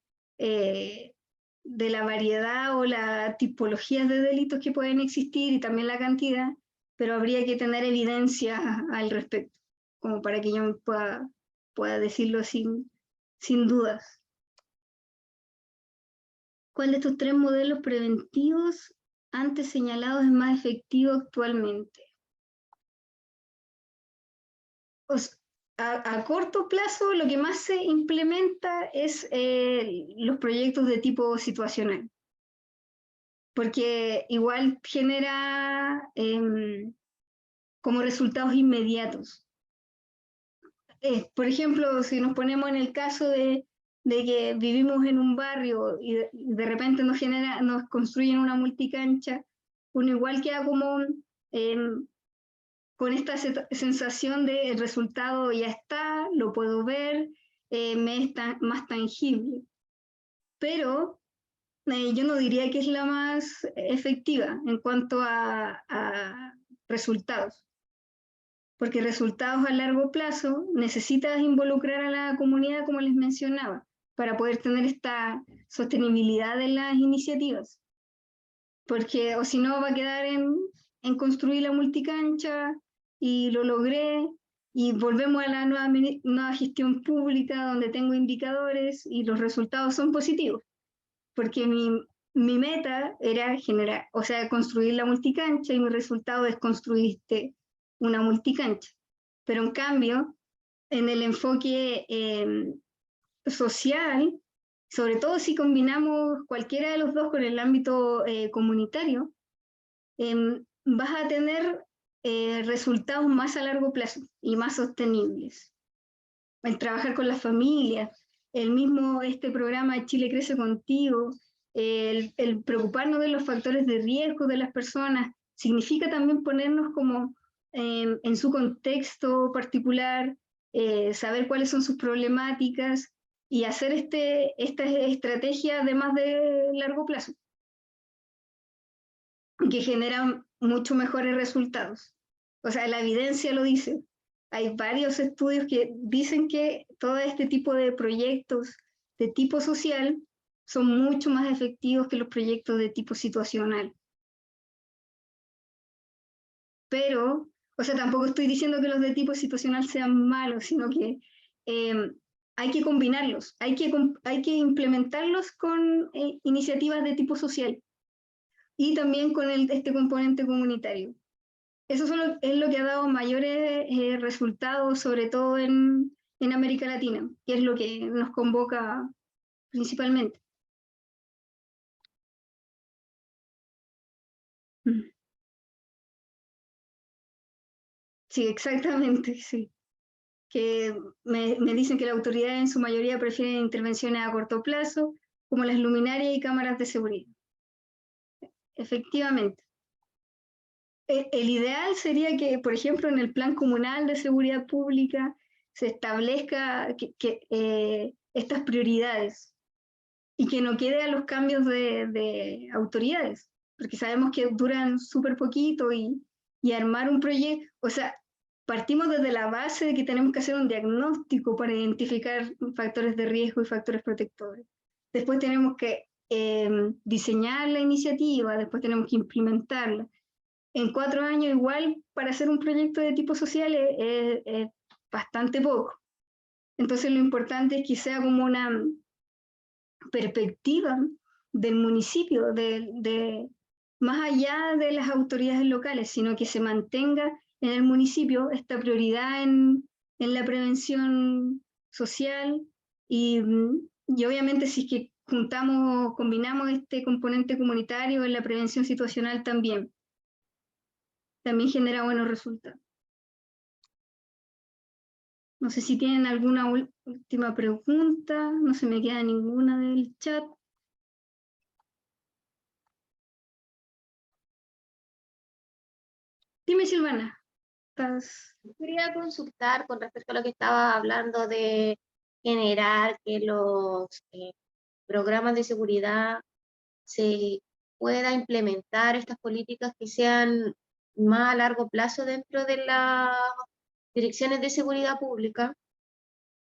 la variedad o la tipología de delitos que pueden existir y también la cantidad, pero habría que tener evidencia al respecto, como para que yo pueda decirlo sin dudas. ¿Cuál de estos 3 modelos preventivos antes señalados es más efectivo actualmente? A corto plazo lo que más se implementa es los proyectos de tipo situacional, porque igual genera como resultados inmediatos. Por ejemplo, si nos ponemos en el caso de que vivimos en un barrio y de repente nos construyen una multicancha, uno igual queda como con esta sensación de el resultado ya está, lo puedo ver, me es más tangible. Pero yo no diría que es la más efectiva en cuanto a resultados. Porque resultados a largo plazo necesitas involucrar a la comunidad, como les mencionaba, para poder tener esta sostenibilidad de las iniciativas. Porque o si no va a quedar en construir la multicancha y lo logré, y volvemos a la nueva gestión pública donde tengo indicadores y los resultados son positivos. Porque mi meta era generar, o sea, construir la multicancha y mi resultado es construir una multicancha. Pero en cambio, en el enfoque social, sobre todo si combinamos cualquiera de los dos con el ámbito comunitario, vas a tener resultados más a largo plazo y más sostenibles. El trabajar con las familias, el mismo programa Chile Crece Contigo, el preocuparnos de los factores de riesgo de las personas, significa también ponernos como en su contexto particular, saber cuáles son sus problemáticas y hacer esta estrategia de más de largo plazo, que generan mucho mejores resultados. O sea, la evidencia lo dice. Hay varios estudios que dicen que todo este tipo de proyectos de tipo social son mucho más efectivos que los proyectos de tipo situacional. Pero, o sea, tampoco estoy diciendo que los de tipo situacional sean malos, sino que hay que combinarlos, hay que implementarlos con iniciativas de tipo social y también con este componente comunitario. Eso es lo que ha dado mayores resultados, sobre todo en América Latina, que es lo que nos convoca principalmente. Sí, exactamente, sí. Que me dicen que la autoridad en su mayoría prefiere intervenciones a corto plazo, como las luminarias y cámaras de seguridad. Efectivamente. El ideal sería que, por ejemplo, en el plan comunal de seguridad pública, se establezca estas prioridades y que no quede a los cambios de autoridades, porque sabemos que duran súper poquito y armar un proyecto, o sea, partimos desde la base de que tenemos que hacer un diagnóstico para identificar factores de riesgo y factores protectores. Después tenemos que diseñar la iniciativa, después tenemos que implementarla. En 4 años igual para hacer un proyecto de tipo social es bastante poco. Entonces lo importante es que sea como una perspectiva del municipio, más allá de las autoridades locales, sino que se mantenga en el municipio esta prioridad en la prevención social y obviamente si es que combinamos este componente comunitario en la prevención situacional también genera buenos resultados. No sé si tienen alguna última pregunta, no se me queda ninguna del chat. Dime, Silvana. Quería consultar con respecto a lo que estaba hablando de generar que los programas de seguridad se pueda implementar estas políticas que sean más a largo plazo dentro de las direcciones de seguridad pública.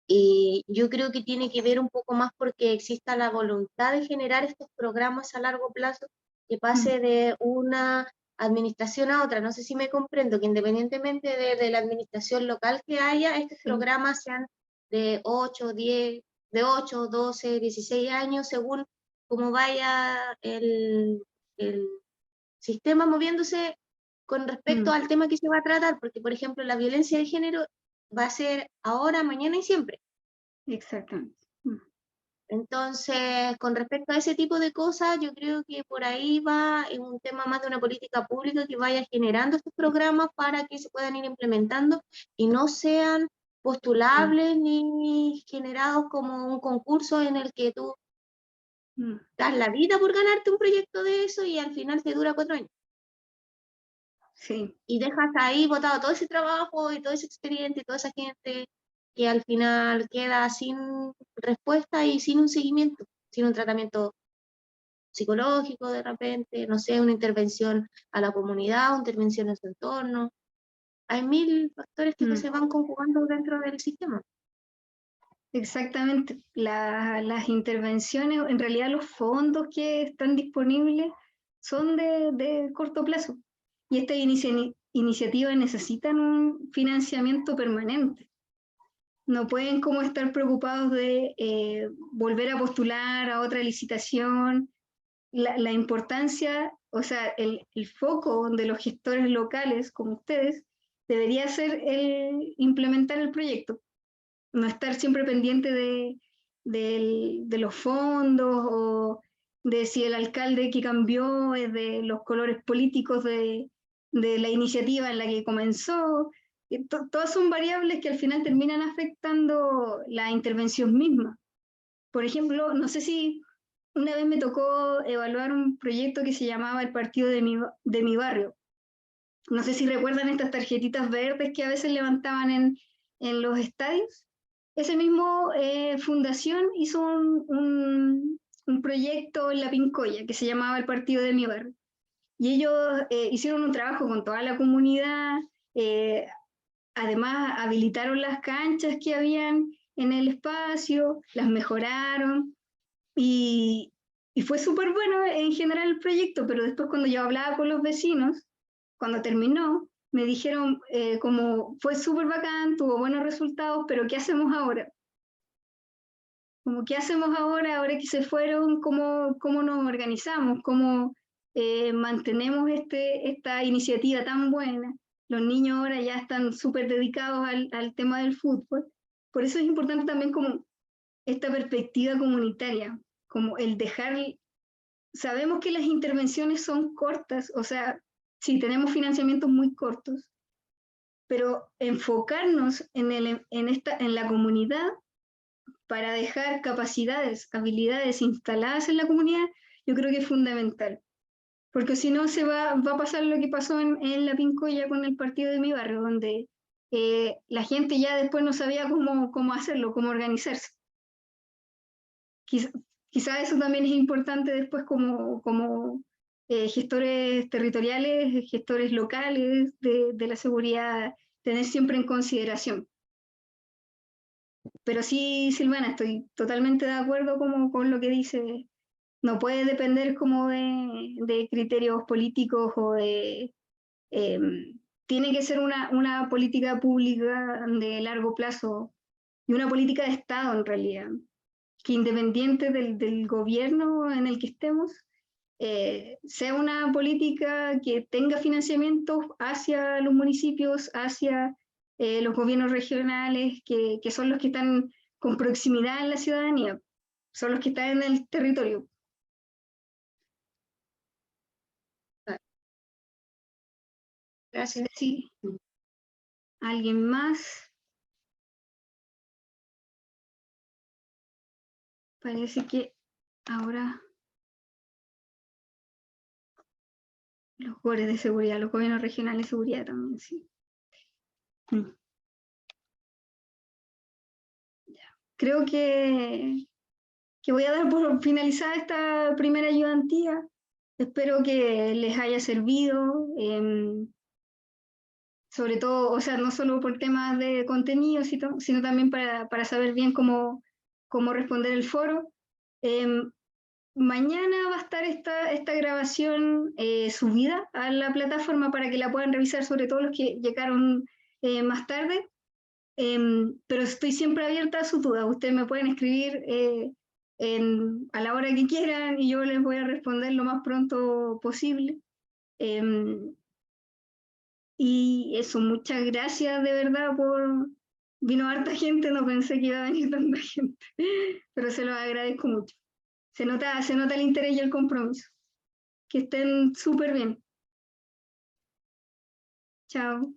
Y yo creo que tiene que ver un poco más porque exista la voluntad de generar estos programas a largo plazo que pase de una administración a otra. No sé si me comprendo, que independientemente de la administración local que haya, estos programas sean de 8, 10, de 8, 12, 16 años, según cómo vaya el sistema moviéndose con respecto al tema que se va a tratar, porque por ejemplo la violencia de género va a ser ahora, mañana y siempre. Exactamente. Entonces, con respecto a ese tipo de cosas, yo creo que por ahí va en un tema más de una política pública que vaya generando estos programas para que se puedan ir implementando y no sean postulables ni generados como un concurso en el que tú das la vida por ganarte un proyecto de eso y al final te dura 4 años. Sí. Y dejas ahí botado todo ese trabajo y todo ese expediente y toda esa gente que al final queda sin respuesta y sin un seguimiento, sin un tratamiento psicológico de repente, no sé, una intervención a la comunidad, una intervención en su entorno. Hay 1000 factores que se van conjugando dentro del sistema. Exactamente. Las intervenciones, en realidad los fondos que están disponibles son de corto plazo. Y estas iniciativas necesitan un financiamiento permanente. No pueden como estar preocupados de volver a postular a otra licitación. La importancia, o sea, el foco de los gestores locales como ustedes debería ser el implementar el proyecto. No estar siempre pendiente de los fondos o de si el alcalde que cambió es de los colores políticos de la iniciativa en la que comenzó. Todas son variables que al final terminan afectando la intervención misma. Por ejemplo, no sé si una vez me tocó evaluar un proyecto que se llamaba el partido de mi barrio. No sé si recuerdan estas tarjetitas verdes que a veces levantaban en los estadios. Ese mismo fundación hizo un proyecto en La Pincoya que se llamaba el partido de mi barrio. Y ellos hicieron un trabajo con toda la comunidad, además habilitaron las canchas que habían en el espacio, las mejoraron y fue súper bueno en general el proyecto, pero después cuando yo hablaba con los vecinos, cuando terminó, me dijeron como fue súper bacán, tuvo buenos resultados, pero ¿qué hacemos ahora? Como ¿qué hacemos ahora que se fueron? ¿Cómo nos organizamos? ¿Cómo mantenemos esta iniciativa tan buena? Los niños ahora ya están súper dedicados al tema del fútbol. Por eso es importante también como esta perspectiva comunitaria, como el dejar... Sabemos que las intervenciones son cortas, o sea, sí, tenemos financiamientos muy cortos, pero enfocarnos en la comunidad para dejar capacidades, habilidades instaladas en la comunidad, yo creo que es fundamental. Porque si no, va a pasar lo que pasó en La Pincoya con el partido de mi barrio, donde la gente ya después no sabía cómo hacerlo, cómo organizarse. Quizá eso también es importante después como gestores territoriales, gestores locales de la seguridad, tener siempre en consideración. Pero sí, Silvana, estoy totalmente de acuerdo con lo que dice. No puede depender como de criterios políticos o de... tiene que ser una política pública de largo plazo y una política de Estado en realidad, que independiente del gobierno en el que estemos, sea una política que tenga financiamiento hacia los municipios, hacia los gobiernos regionales, que son los que están con proximidad en la ciudadanía, son los que están en el territorio. Gracias. Sí. ¿Alguien más? Parece que ahora los GORES de seguridad, los gobiernos regionales de seguridad también, sí. Creo que voy a dar por finalizada esta primera ayudantía. Espero que les haya servido, sobre todo, o sea, no solo por temas de contenido, sino también para saber bien cómo responder el foro. Mañana va a estar esta grabación subida a la plataforma para que la puedan revisar, sobre todo los que llegaron más tarde. Pero estoy siempre abierta a sus dudas. Ustedes me pueden escribir a la hora que quieran y yo les voy a responder lo más pronto posible. Y eso, muchas gracias de verdad Vino harta gente, no pensé que iba a venir tanta gente, pero se los agradezco mucho. Se nota el interés y el compromiso. Que estén súper bien. Chao.